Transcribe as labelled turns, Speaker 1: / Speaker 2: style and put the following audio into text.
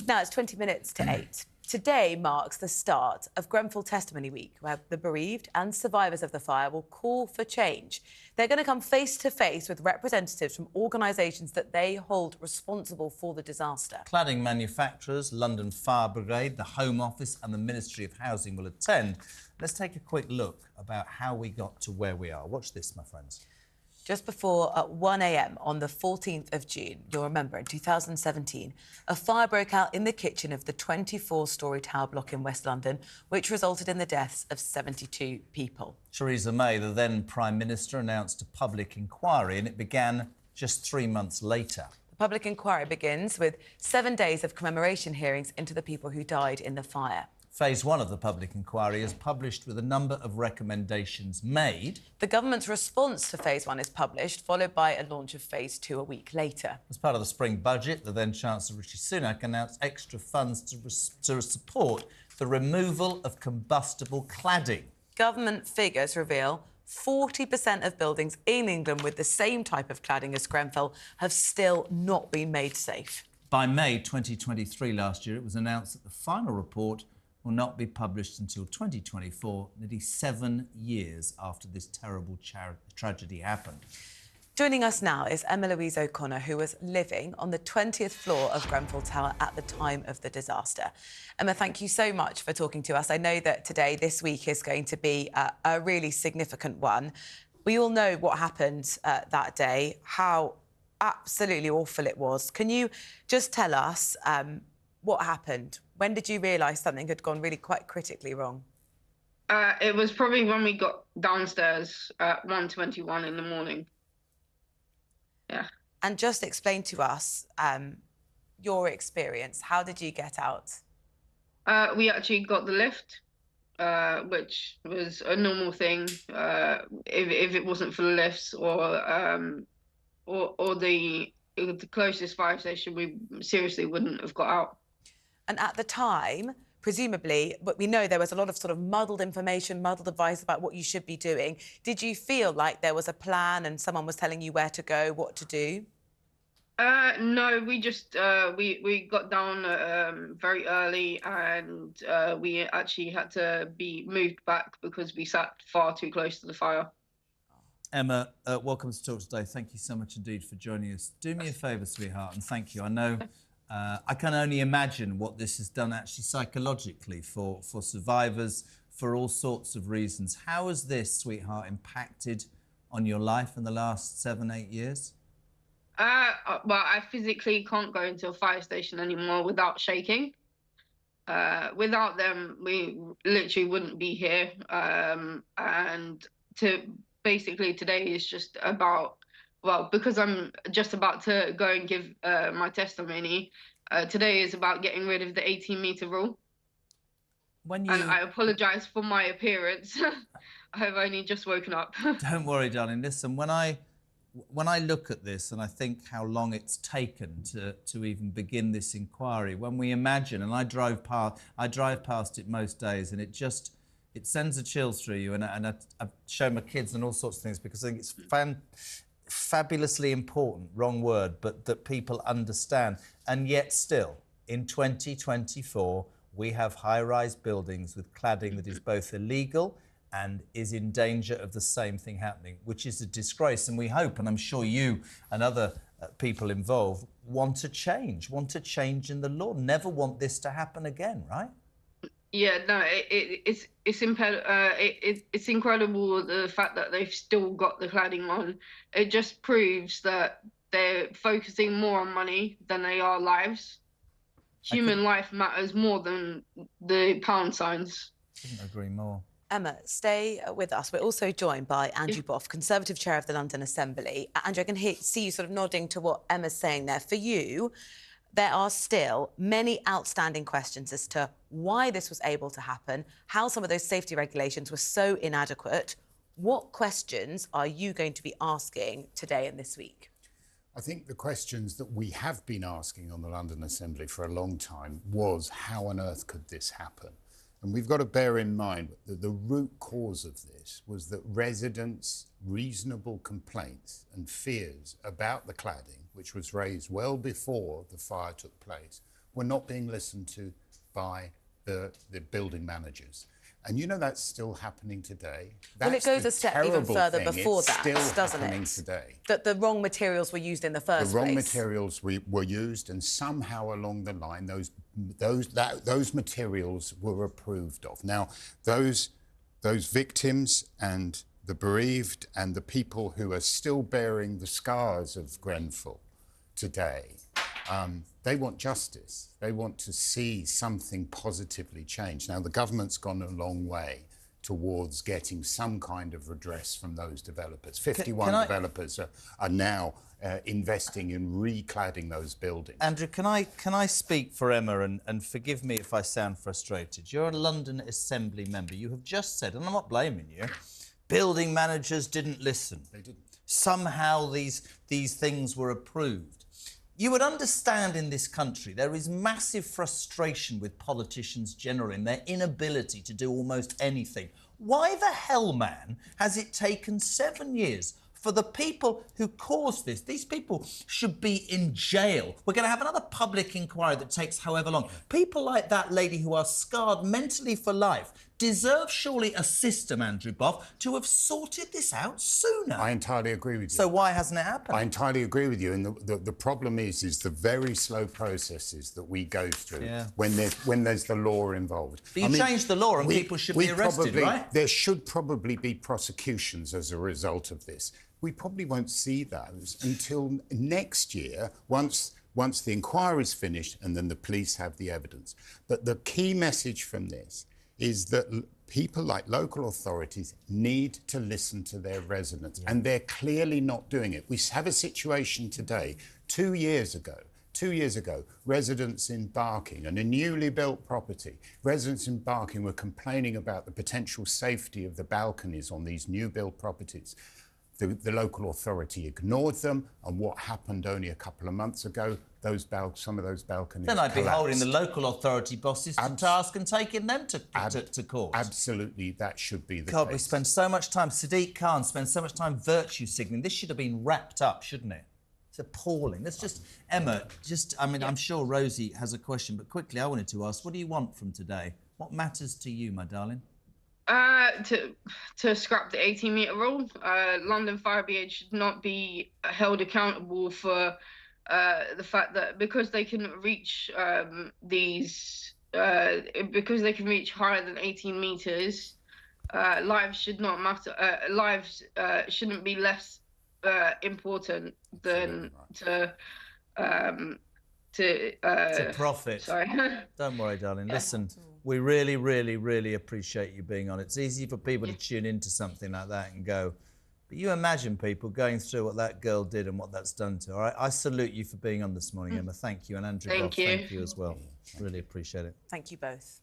Speaker 1: Now it's 20 minutes to 8. Today marks the start of Grenfell Testimony Week, where the bereaved and survivors of the fire will call for change. They're going to come face to face with representatives from organisations that they hold responsible for the disaster.
Speaker 2: Cladding manufacturers, London Fire Brigade, the Home Office and the Ministry of Housing will attend. Let's take a quick look about how we got to where we are. Watch this, my friends.
Speaker 1: Just before 1 a.m. on the 14th of June, you'll remember, in 2017, a fire broke out in the kitchen of the 24-storey tower block in West London, which resulted in the deaths of 72 people.
Speaker 2: Theresa May, the then Prime Minister, announced a public inquiry, and it began just 3 months later.
Speaker 1: The public inquiry begins with 7 days of commemoration hearings into the people who died in the fire.
Speaker 2: Phase 1 of the public inquiry is published with a number of recommendations made.
Speaker 1: The government's response to Phase 1 is published, followed by a launch of Phase 2 a week later.
Speaker 2: As part of the spring budget, the then Chancellor Rishi Sunak announced extra funds to support the removal of combustible cladding.
Speaker 1: Government figures reveal 40% of buildings in England with the same type of cladding as Grenfell have still not been made safe.
Speaker 2: By May 2023 last year, it was announced that the final report will not be published until 2024, nearly 7 years after this terrible tragedy happened.
Speaker 1: Joining us now is Emma Louise O'Connor, who was living on the 20th floor of Grenfell Tower at the time of the disaster. Emma, thank you so much for talking to us. I know that today, this week, is going to be a really significant one. We all know what happened that day, how absolutely awful it was. Can you just tell us what happened? When did you realise something had gone really quite critically wrong?
Speaker 3: It was probably when we got downstairs at 1:21 in the morning. Yeah.
Speaker 1: And just explain to us your experience. How did you get out?
Speaker 3: We actually got the lift, which was a normal thing. If it wasn't for the lifts or the closest fire station, we seriously wouldn't have got out.
Speaker 1: And at the time, presumably, but we know there was a lot of sort of muddled information, muddled advice about what you should be doing. Did you feel like there was a plan and someone was telling you where to go, what to do?
Speaker 3: No, we just we got down very early, and we actually had to be moved back because we sat far too close to the fire.
Speaker 2: Emma, welcome to Talk Today. Thank you so much indeed for joining us. Do me a favour, sweetheart, and thank you. I know I can only imagine what this has done actually psychologically for survivors for all sorts of reasons. How has this, sweetheart, impacted on your life in the last 7, 8 years?
Speaker 3: Well, I physically can't go into a fire station anymore without shaking. Without them, we literally wouldn't be here. And basically today is just about, well, because I'm just about to go and give my testimony, today is about getting rid of the 18-metre rule. And I apologise for my appearance. I've only just woken up.
Speaker 2: Don't worry, darling. Listen, when I look at this and I think how long it's taken to even begin this inquiry, when we imagine, and I drive past it most days, and it sends a chill through you, and I've shown my kids and all sorts of things because I think it's fabulously important, wrong word, but that people understand. And yet still, in 2024, we have high-rise buildings with cladding that is both illegal and is in danger of the same thing happening, which is a disgrace. And we hope, and I'm sure you and other people involved want to change in the law, never want this to happen again, right?
Speaker 3: Yeah, no, it's incredible the fact that they've still got the cladding on. It just proves that they're focusing more on money than they are lives. Human life matters more than the pound signs.
Speaker 2: Couldn't agree more.
Speaker 1: Emma, stay with us. We're also joined by Andrew Boff, Conservative Chair of the London Assembly. Andrew, I can see you sort of nodding to what Emma's saying there. For you, there are still many outstanding questions as to why this was able to happen, how some of those safety regulations were so inadequate. What questions are you going to be asking today and this week?
Speaker 4: I think the questions that we have been asking on the London Assembly for a long time was, how on earth could this happen? And we've got to bear in mind that the root cause of this was that residents' reasonable complaints and fears about the cladding, which was raised well before the fire took place, were not being listened to by the building managers. And you know that's still happening today.
Speaker 1: Well, it goes a step even further before that, doesn't it?
Speaker 4: Today.
Speaker 1: That the wrong materials were used in the first place.
Speaker 4: The wrong materials were used, and somehow along the line, those materials were approved of. Now, those victims and the bereaved and the people who are still bearing the scars of Grenfell today, they want justice. They want to see something positively change. Now, the government's gone a long way towards getting some kind of redress from those developers. 51 developers are now investing in recladding those buildings.
Speaker 2: Andrew, can I speak for Emma, and forgive me if I sound frustrated. You're a London Assembly member. You have just said, and I'm not blaming you, building managers didn't listen.
Speaker 4: They didn't.
Speaker 2: Somehow these things were approved. You would understand in this country there is massive frustration with politicians generally in their inability to do almost anything. Why the hell, man, has it taken 7 years for the people who caused this? These people should be in jail. We're going to have another public inquiry that takes however long. People like that lady who are scarred mentally for life deserve surely a system, Andrew Boff, to have sorted this out sooner.
Speaker 4: I entirely agree with you.
Speaker 2: So why hasn't it happened?
Speaker 4: I entirely agree with you. And the problem is the very slow processes that we go through when there's the law involved.
Speaker 2: But you changed the law and people should be arrested, right?
Speaker 4: There should probably be prosecutions as a result of this. We probably won't see those until next year, once the inquiry's finished and then the police have the evidence. But the key message from this is that people like local authorities need to listen to their residents, and they're clearly not doing it. We have a situation today, 2 years ago, residents in Barking, and a newly built property, residents in Barking were complaining about the potential safety of the balconies on these new built properties. The local authority ignored them, and what happened only a couple of months ago, some of those balconies
Speaker 2: Then I'd be
Speaker 4: collapsed.
Speaker 2: holding the local authority bosses to task and taking them to court.
Speaker 4: Absolutely, that should be the
Speaker 2: God,
Speaker 4: case.
Speaker 2: we spend so much time, Sadiq Khan spends so much time virtue signalling. This should have been wrapped up, shouldn't it? It's appalling. Let's just, Emma, I'm sure Rosie has a question, but quickly I wanted to ask, what do you want from today? What matters to you, my darling?
Speaker 3: To scrap the 18-metre rule. London Fire Brigade should not be held accountable for the fact that because they can reach because they can reach higher than 18 metres, lives should not matter. Lives shouldn't be less important than to
Speaker 2: profit.
Speaker 3: Sorry.
Speaker 2: Don't worry, darling. Listen, we really, really, really appreciate you being on. It's easy for people to tune into something like that and go, but you imagine people going through what that girl did and what that's done to her. All right? I salute you for being on this morning, Emma. Thank you. And Andrew,
Speaker 3: Thank you.
Speaker 2: Thank you as well. Really appreciate it.
Speaker 1: Thank you both.